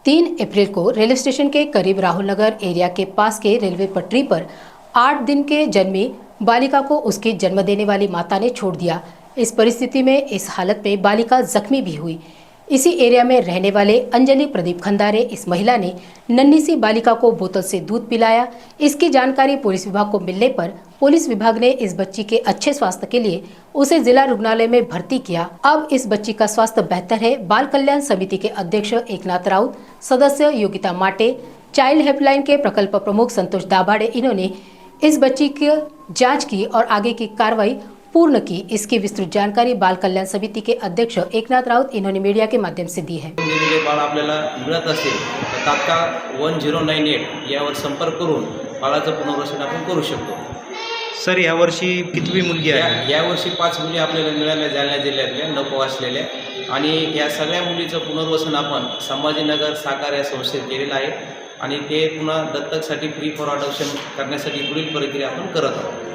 3 अप्रैल को railway station के करीब राहुल नगर एरिया के पास के रेलवे पटरी पर 8 दिन के जन्मी बालिका को उसकी जन्म देने वाली माता ने छोड़ दिया। इस परिस्थिति में इस हालत में बालिका जख्मी भी हुई। इसी एरिया में रहने वाले अंजलि प्रदीप खंदारे इस महिला ने नन्ही सी बालिका को बोतल से दूध पिलाया। इसकी जानकारी पुलिस विभाग को मिलने पर पुलिस विभाग ने इस बच्ची के अच्छे स्वास्थ्य के लिए उसे जिला रुग्णालय में भर्ती किया। अब इस बच्ची का स्वास्थ्य बेहतर है। बाल कल्याण समिति के अध्यक्ष एकनाथ राउत, सदस्य योगिता माटे, चाइल्ड हेल्पलाइन के प्रकल्प प्रमुख संतोष दाभाड़े, इन्होंने इस बच्ची की जाँच की और आगे की कार्रवाई पूर्ण की। इसकी विस्तृत जानकारी बाल कल्याण समिति के अध्यक्ष एकनाथ राउत इन्होंने मीडिया के माध्यम से दी है। बाळ आपल्याला मिळत असेल तर तात्काळ 1098 यावर संपर्क करून बाळाचं पुनर्वसन आपण करू शकतो। सर, यावर्षी कितवी मुलगी आहे? यावर्षी 5 मुली आपल्याला मिळाल्या जालना जिल्ह्यातल्या नको असलेल्या, आणि या सगळ्या मुलीचं पुनर्वसन आपण संभाजीनगर साकार या संस्थेत केलेलं आहे आणि ते पुन्हा दत्तकसाठी फ्री फॉर अडॉप्शन करण्यासाठी पुढील प्रक्रिया आपण करत आहोत।